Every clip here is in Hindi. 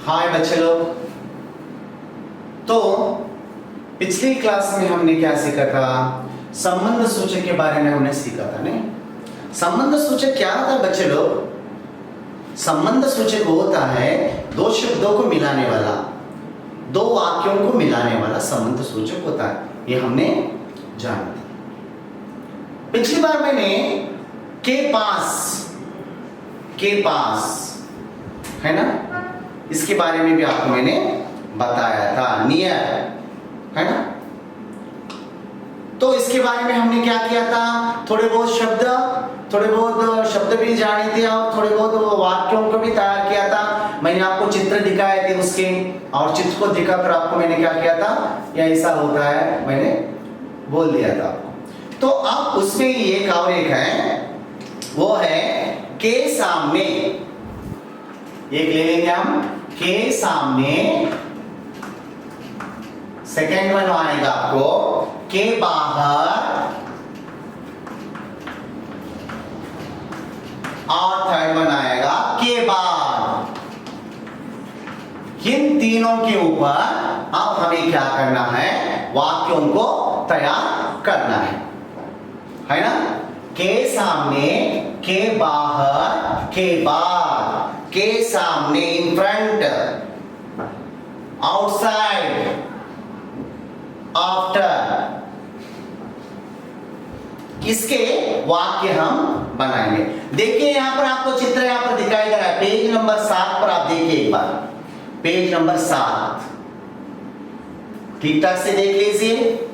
हाय बच्चे लोग। तो पिछली क्लास में हमने क्या सीखा था? संबंध सूचक के बारे में हमने सीखा था नहीं? संबंध सूचक क्या होता है बच्चे लोग? संबंध सूचक होता है दो शब्दों को मिलाने वाला, दो वाक्यों को मिलाने वाला संबंध सूचक होता है। ये हमने जाना था। पिछली बार मैंने के पास है ना, इसके बारे में भी आपको मैंने बताया था। नियर है ना, तो इसके बारे में हमने क्या किया था? थोड़े बहुत शब्द भी जाने थे और थोड़े बहुत वाक्यों को भी तैयार किया था। मैंने आपको चित्र दिखाए थे उसके, और चित्र को दिखाकर आपको मैंने क्या किया था, या ऐसा होता है मैंने बोल दिया था आपको। तो अब उसमें एक और एक है, वो है के सामने। एक ले लेंगे हम, के सामने। सेकेंड वन आएगा आपको के बाहर, और थर्ड वन आएगा के बाद। इन तीनों के ऊपर अब हमें क्या करना है? वाक्यों को तैयार करना है ना? के सामने, के बाहर, के बाद। के सामने इन फ्रंट, आउटसाइड, आफ्टर। इसके वाक्य हम बनाएंगे। देखिए यहां पर आपको चित्र यहां पर दिखाई दे रहा है, पेज नंबर 7 पर आप देखिए एक बार, पेज नंबर 7 ठीक ठाक से देख लीजिए।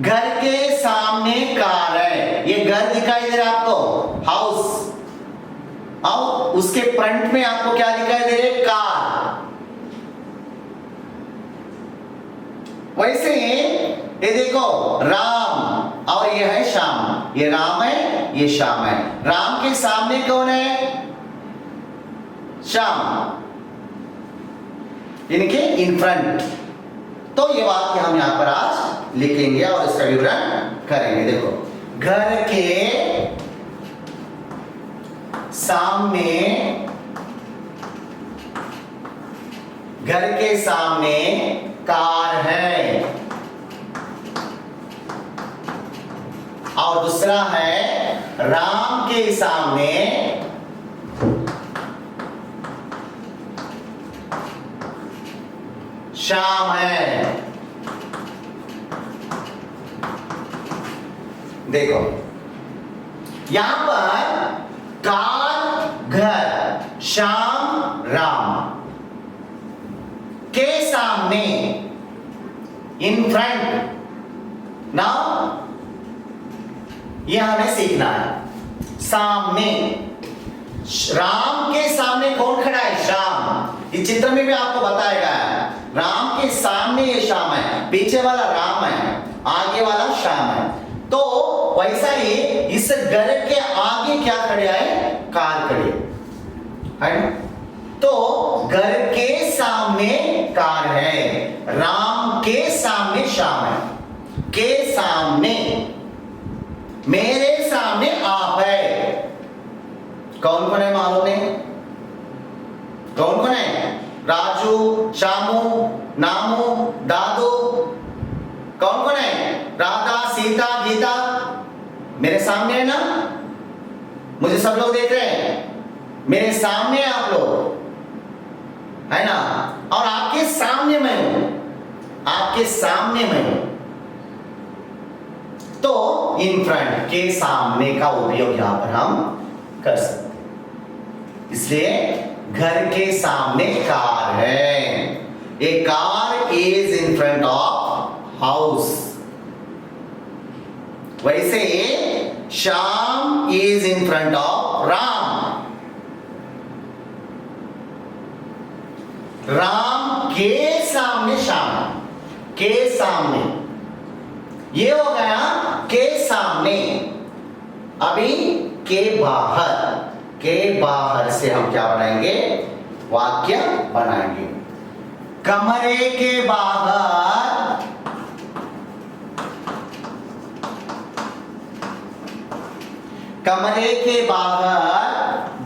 घर के सामने कार है, ये घर दिखाई दे रहा है आपको, हाउस, और उसके फ्रंट में आपको क्या दिखाई दे रहा है? कार। वैसे ये देखो राम, और ये है श्याम। ये राम है, ये श्याम है। राम के सामने कौन है? श्याम, इनके इन फ्रंट। तो ये वाक्य हम यहां पर आज लिखेंगे और इसका विवरण करेंगे। देखो, घर के सामने कार है, और दूसरा है राम के सामने श्याम है। देखो यहां पर कार घर, श्याम राम। के सामने इन फ्रंट। नाउ यह हमें सीखना है। सामने, राम के सामने कौन खड़ा है? श्याम। इस चित्र में भी आपको बताया गया है, राम के सामने ये श्याम है, पीछे वाला राम है, आगे वाला श्याम है। तो वैसा ही इस घर के आगे क्या खड़ा है? कार खड़ी है। तो घर के सामने कार है, राम के सामने श्याम है। के सामने, मेरे सामने आप है। कौन कौन है मालूम नहीं? कौन कौन है? राजू, श्यामू, नामू, दादू। कौन कौन है? राधा, सीता, गीता। मेरे सामने है ना, मुझे सब लोग देख रहे हैं, मेरे सामने आप लोग है ना, और आपके सामने मैं हूं, आपके सामने मैं हूं। तो इन फ्रंट, के सामने का उपयोग यहां पर हम कर सकते हैं। इसलिए घर के सामने कार है, a car is in front of house. वैसे Shyam is in front of Ram. Ram के सामने श्याम, के सामने। ये हो गया के सामने। अभी के बाहर, के बाहर से हम क्या बनाएंगे? वाक्य बनाएंगे। कमरे के बाहर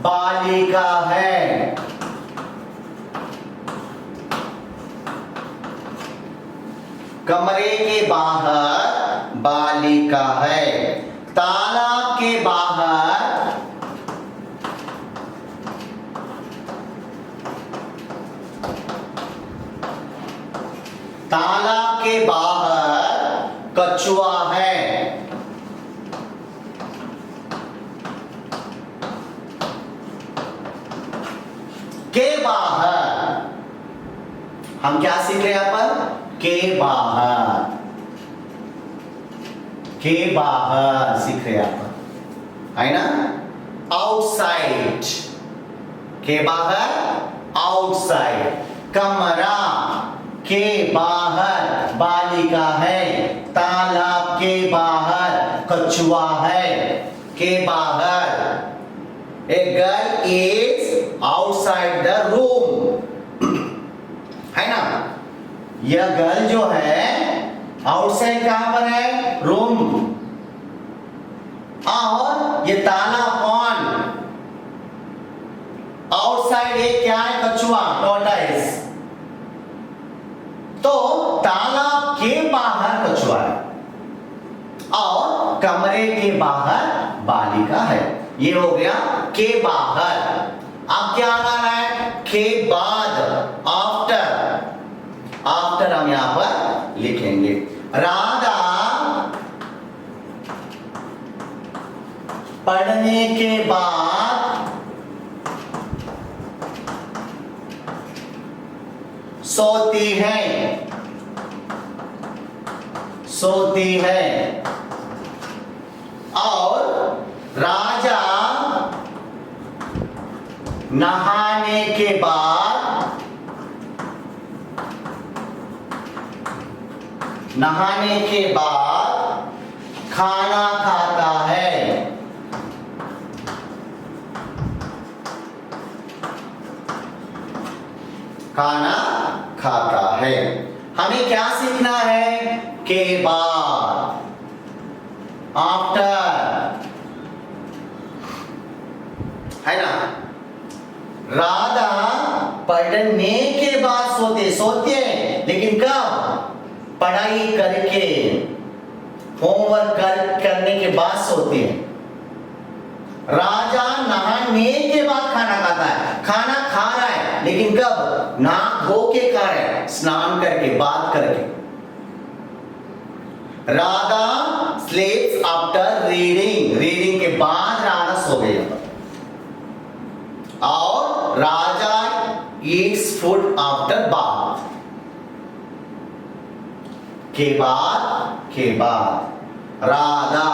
बालिका है। कमरे के बाहर बालिका है। तालाब के बाहर कछुआ है। के बाहर हम क्या सीख रहे हैं यहां पर? के बाहर, के बाहर सीख रहे हैं यहां पर, है ना? आउटसाइड, के बाहर आउटसाइड। कमरा के बाहर बालिका है। तालाब के बाहर कछुआ है। के बाहर, a girl is outside the room, है ना? यह गर्ल जो है आउटसाइड कहां पर है? रूम। और ये तालाब कौन? आउटसाइड ये क्या है? कछुआ, टॉर्टोइज। तो तालाब के बाहर कछुआ है और कमरे के बाहर बालिका है। ये हो गया के बाहर। अब क्या आना है? के बाद, आफ्टर। आफ्टर हम यहां पर लिखेंगे। राधा पढ़ने के बाद सोती है। सोती है। और राजा नहाने के बाद खाना खाता है। खाना खाता है। हमें क्या सीखना है? के बाद, आफ्टर, है ना? राधा पढ़ने के बाद सोते लेकिन कब? पढ़ाई करके, होमवर्क करने के बाद सोते हैं। राजा नहाने के बाद खाना खाता है। खाना खा रहा है लेकिन कब? नहा धो के खा रहा है, स्नान करके, बात करके। राधा स्लीप्स आफ्टर रीडिंग, रीडिंग के बाद राधा सो गई। और राजा ईट्स फूड आफ्टर बाथ, के बाद। राधा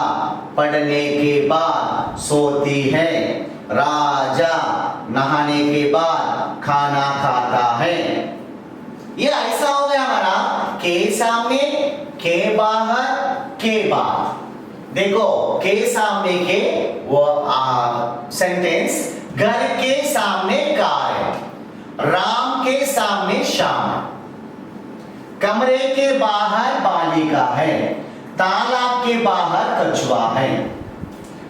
पढ़ने के बाद सोती है। राजा नहाने के बाद खाना खाता है। ये ऐसा हो गया हमारा के सामने, के बाहर, के बाद। देखो के सामने के वो सेंटेंस, घर के सामने कार है, राम के सामने श्याम, कमरे के बाहर बालिका है, तालाब के बाहर कछुआ है,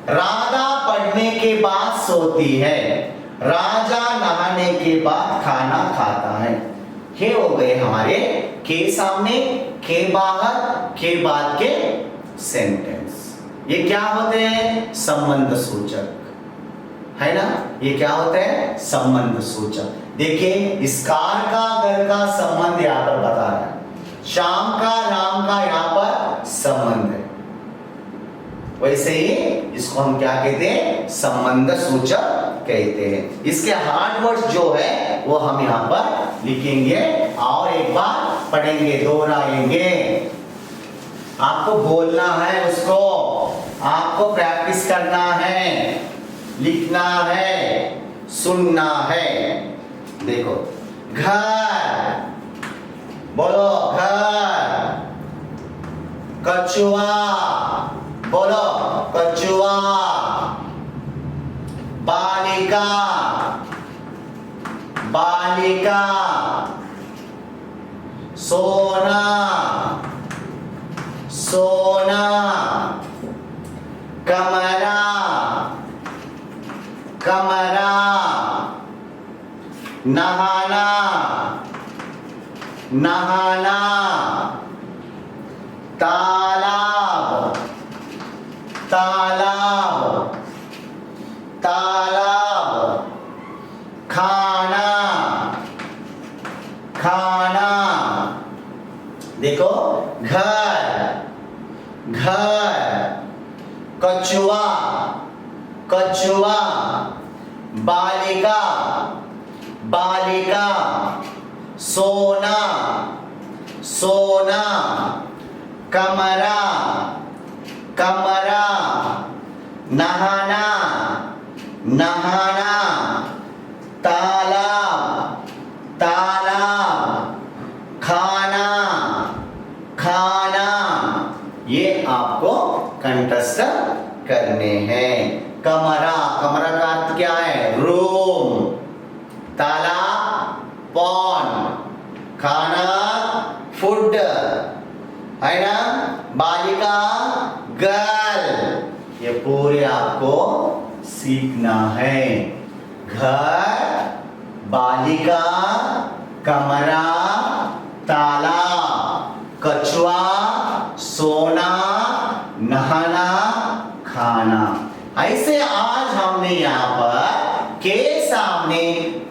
राधा पढ़ने के बाद सोती है, राजा नहाने के बाद खाना खाता है। ये हो गए हमारे के सामने, के बाहर, के बाद के सेंटेंस। ये क्या होते हैं? संबंध सूचक, है ना? ये क्या होते हैं? संबंध सूचक। देखिए इस कार का घर का संबंध यहां पर बता रहा है, श्याम का राम का यहां पर संबंध है। वैसे ही इसको हम क्या कहते हैं? संबंध सूचक कहते हैं। इसके हार्ड वर्ड्स जो है वो हम यहां पर लिखेंगे और एक बार पढ़ेंगे, दोहराएंगे। आपको बोलना है, उसको आपको प्रैक्टिस करना है, लिखना है, सुनना है। देखो घर, बोलो घर, कछुआ, बोलो कछुआ, बालिका, बालिका, सोना, सोना, कमरा, कमरा, नहाना, नहाना, घर, कछुआ, कछुआ, बालिका, बालिका, सोना, सोना, कमरा, कमरा, नहाना, नहाना, तालाब, तालाब, खाना, खाना। ये आपको कंठस्थ करने हैं। कमरा, कमरा का अर्थ क्या है? रूम। तालाब, पॉन्ड। खाना, फूड, है ना? बालिका, गर्ल। ये पूरे आपको सीखना है। घर, बालिका, कमरा, तालाब, कछुआ, सोना, नहाना, खाना। ऐसे आज हमने यहाँ पर के सामने,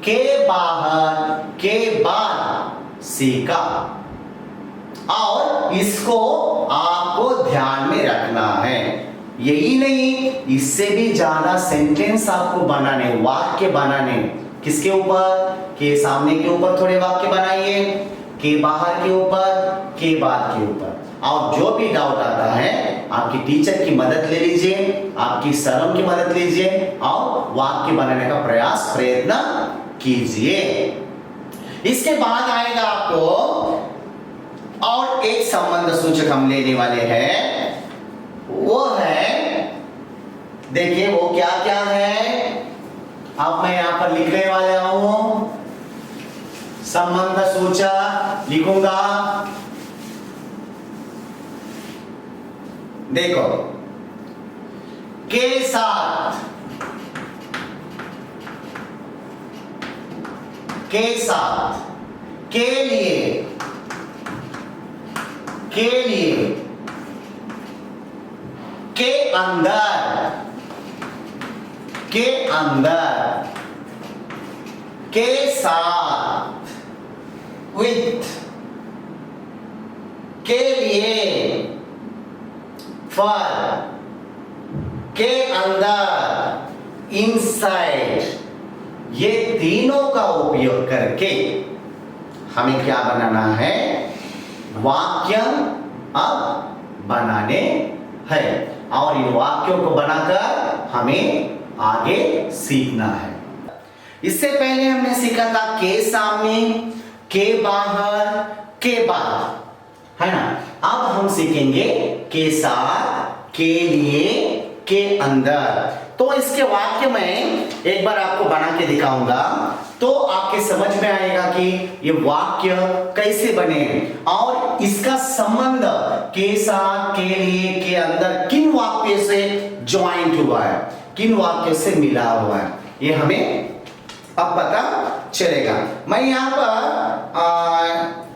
के बाहर, के बाद सीखा और इसको आपको ध्यान में रखना है। यही नहीं, इससे भी ज्यादा सेंटेंस आपको बनाने, वाक्य बनाने। किसके ऊपर? के सामने के ऊपर थोड़े वाक्य बनाइए, के बाहर के ऊपर, के बाद के ऊपर। और जो भी डाउट आता है आपकी टीचर की मदद ले लीजिए, आपकी सरम की मदद लीजिए और वाक्य बनाने का प्रयत्न कीजिए। इसके बाद आएगा आपको और एक संबंध सूचक हम लेने वाले हैं, वो है, देखिए वो क्या क्या है। अब मैं यहां पर लिखने वाला हूं, संबंध सूचक लिखूंगा। देखो, के साथ, के साथ, के लिए, के लिए, के अंदर, के अंदर, के साथ, विथ, के लिए, फॉर, के अंदर, इनसाइड। ये तीनों का उपयोग करके हमें क्या बनाना है? वाक्य अब बनाने हैं और इन वाक्यों को बनाकर हमें आगे सीखना है। इससे पहले हमने सीखा था के सामने, के बाहर, के बाद, है ना? अब हम सीखेंगे के साथ, के लिए, के अंदर। तो इसके वाक्य में एक बार आपको बना के दिखाऊंगा तो आपके समझ में आएगा कि ये वाक्य कैसे बने और इसका संबंध के साथ, के लिए, के अंदर किन वाक्यों से ज्वाइंट हुआ है, किन वाक्यों से मिला हुआ है, ये हमें अब पता चलेगा। मैं यहां पर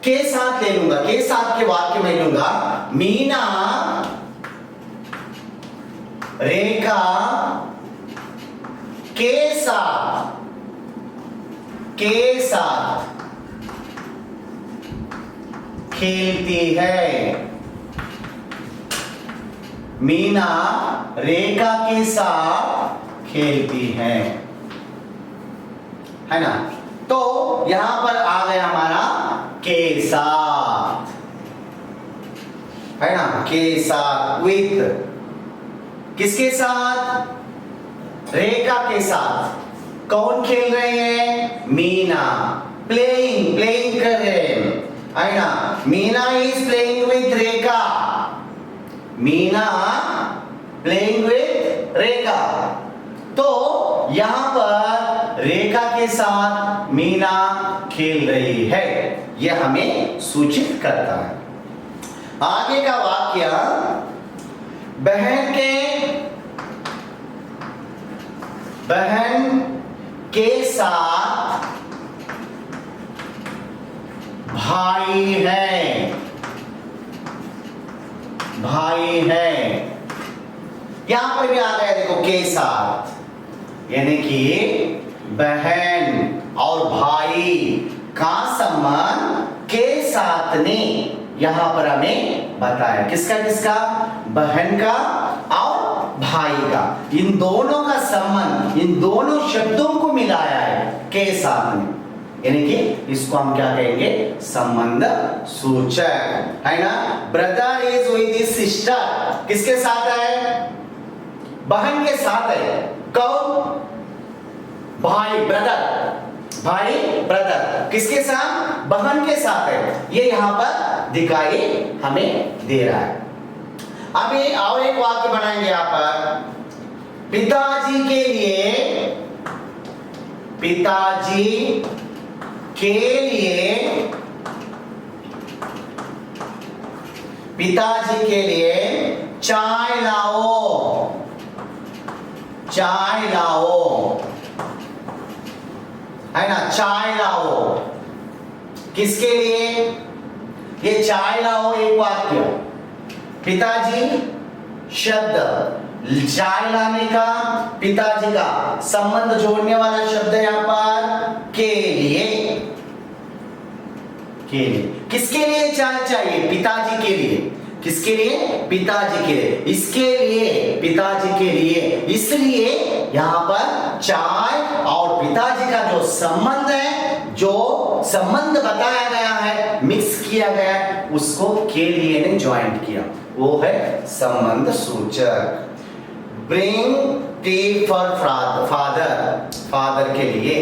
के साथ ले लूंगा, के साथ के वाक्य में लूंगा, मीना रेखा के साथ, के साथ खेलती है। मीना रेखा के साथ खेलती है ना? तो यहां पर आ गया हमारा के साथ, है ना? के साथ, विथ, किसके साथ? रेखा के साथ। कौन खेल रहे हैं? मीना। प्लेइंग, प्लेइंग कर रहे हैं, है ना? Meena is playing with Rekha. Meena playing with Rekha. तो यहां पर रेखा के साथ मीना खेल रही है, यह हमें सूचित करता है। आगे का वाक्य, बहन के साथ भाई है, भाई है। यहां पर भी आ गया, देखो के साथ, यानी कि बहन और भाई का संबंध के साथ ने यहां पर हमें बताया। किसका किसका? बहन का और भाई का, इन दोनों का संबंध, इन दोनों शब्दों को मिलाया है के साथ में, यानी कि इसको हम क्या कहेंगे, संबंध सूचक, है ना। Brother is with his sister, किसके साथ है, बहन के साथ है। कौन, भाई, ब्रदर, भाई ब्रदर किसके साथ, बहन के साथ है, ये यहां पर दिखाई हमें दे रहा है। अभी और एक वाक्य बनाएंगे यहां पर, पिताजी के लिए, पिताजी के लिए, पिताजी के लिए चाय लाओ, चाय लाओ, है ना, चाय लाओ, किसके लिए, ये चाय लाओ एक वाक्य, पिताजी शब्द, चाय लाने का, पिताजी का संबंध जोड़ने वाला शब्द यहां पर के लिए, के लिए, किसके लिए चाय चाहिए, पिताजी के लिए, किसके लिए, पिताजी के लिए, इसके लिए, पिताजी के लिए, इसलिए यहां पर चाय और पिताजी का जो संबंध है, जो संबंध बताया गया है, मिक्स किया गया है, उसको के लिए ने ज्वाइंट किया, वो है संबंध सूचक। Bring T for father, father के लिए,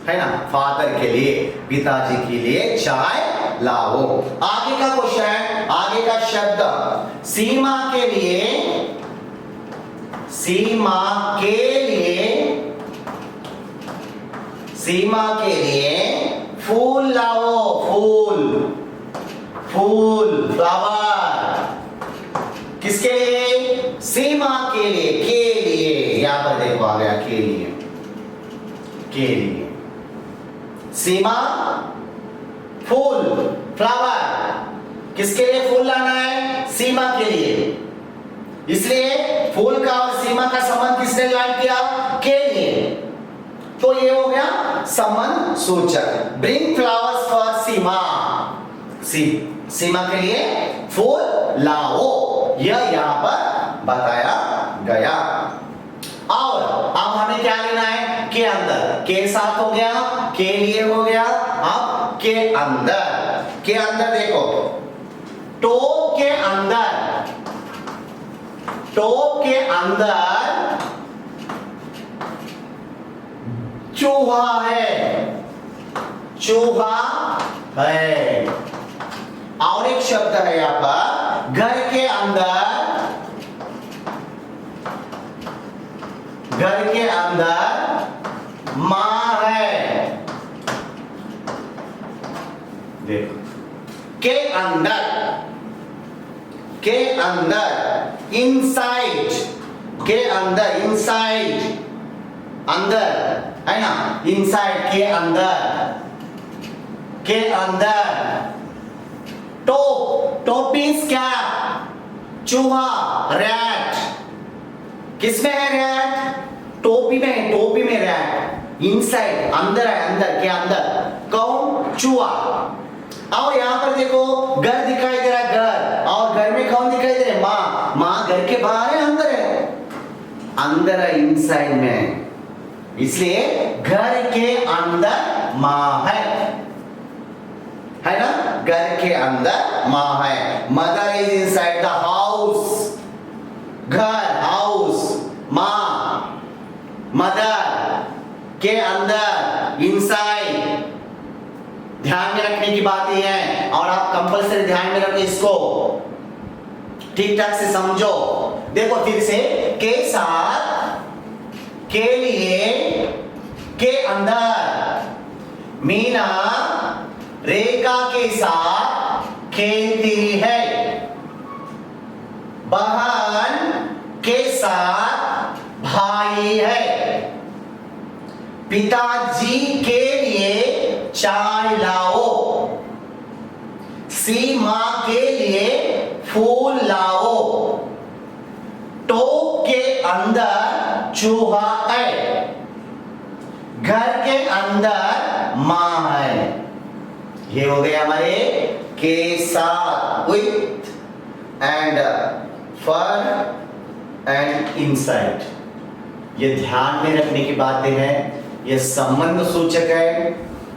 है ना, फादर के लिए, पिताजी के लिए चाय लाओ। आगे का क्वेश्चन, आगे का शब्द, सीमा के लिए, सीमा के लिए, सीमा के लिए फूल लाओ, फूल, फूल, फ्लावर, किसके लिए, सीमा के लिए, के लिए, यहां पर देखो आ गया के लिए, के लिए, सीमा, फूल, फ्लावर, किसके लिए फूल लाना है, सीमा के लिए, इसलिए फूल का और सीमा का संबंध किसने ज्वाइन किया, के लिए, तो ये हो गया संबंध सूचक। ब्रिंग फ्लावर्स फॉर सीमा, सीमा के लिए फूल लाओ, यह यहां पर बताया गया। और अब हमें क्या लेना है, के अंदर, के साथ हो गया, के लिए हो गया, अब के अंदर, के अंदर देखो, टोप के अंदर, टोप के अंदर चूहा है, चूहा है। और एक शब्द है यहां पर, घर के अंदर, घर के अंदर मां है, देखो, के अंदर, के अंदर, इनसाइड, के अंदर, इनसाइड, अंदर, है ना, इनसाइड, के अंदर, के अंदर, टोप, टोप मीन्स क्या, चूहा, रैट, किसमें है रैट, टोपी में, टोपी में रैट, इनसाइड, अंदर है, अंदर, के अंदर, कौन, चूहा। और यहां पर देखो घर दिखाई दे रहा है, घर, और घर में कौन दिखाई दे रहा है, माँ, माँ घर के बाहर है, अंदर है, अंदर है, इनसाइड में, इसलिए घर के अंदर माँ है ना, घर के अंदर माँ है। Mother is inside the house, घर, हाउस, माँ, मदर के अंदर, इनसाइड, ध्यान में रखने की बात यह है, और आप कंपल्सरी ध्यान में रखो, इसको ठीक ठाक से समझो। देखो फिर से, के साथ, के लिए, के अंदर, मीना रेखा के साथ खेलती है, बहन के साथ भाई है, पिताजी के लिए चाय लाओ, सीमा के लिए फूल लाओ, टोप के अंदर चूहा है, घर के अंदर मां है। ये हो गए हमारे के साथ, with, and fur and inside. ये ध्यान में रखने की बातें हैं, ये संबंध सूचक है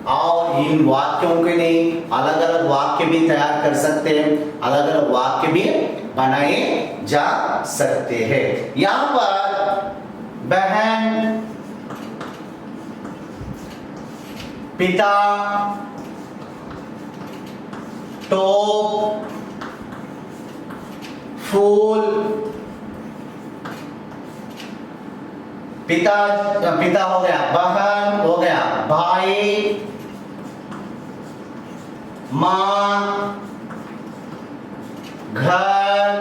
और इन वाक्यों के लिए अलग अलग वाक्य भी तैयार कर सकते हैं, अलग अलग वाक्य भी बनाए जा सकते हैं। यहां पर बहन, पिता, टोप, फूल, पिता हो गया, बहन हो गया, भाई, मां, घर,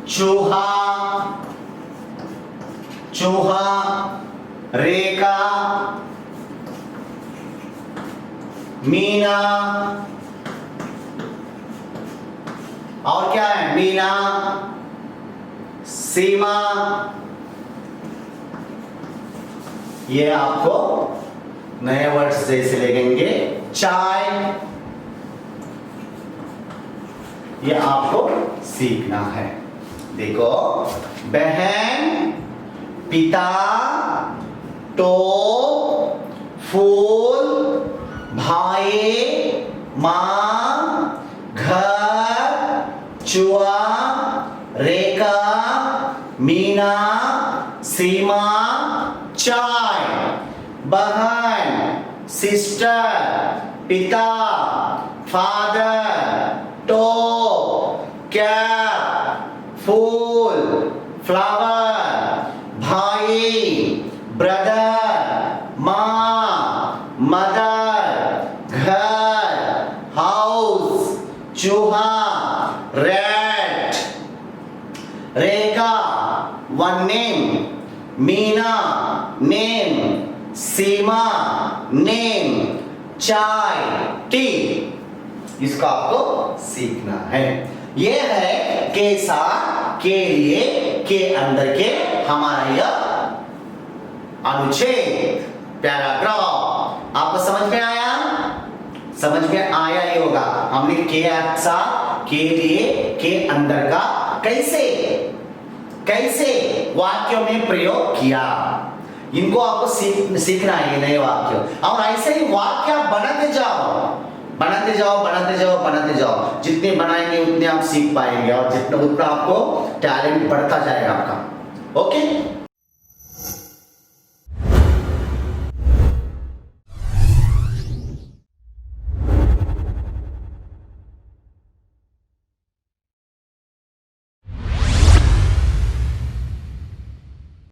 चूहा, रेखा, मीना, और क्या है, मीना, सीमा। ये आपको नए वर्ड्स जैसे लगेंगे, चाय, ये आपको सीखना है। देखो, बहन, पिता, टोप, फूल, भाई, मां, घर, चूहा, रेखा, मीना, सीमा, चाय, बहन, सिस्टर, पिता, फादर, टोप, कैप, फूल, फ्लावर, भाई, ब्रदर, मां, मदर, घर, हाउस, चूहा, रैट, रेखा, वन नेम, मीना, नेम, सीमा, नेम, चाय, टी। इसका आपको सीखना है। यह है के साथ के लिए के अंदर के हमारा यह अनुच्छेद, पैराग्राफ। आपको समझ में आया? समझ में आया ही होगा। हमने के साथ के लिए के अंदर का कैसे वाक्यों में प्रयोग किया, इनको आपको सीखना है, नए वाक्य। और ऐसे ही वाक्य बनाते जाओ। जितने बनाएंगे उतने आप सीख पाएंगे और जितना उतना आपको टैलेंट बढ़ता जाएगा आपका। ओके।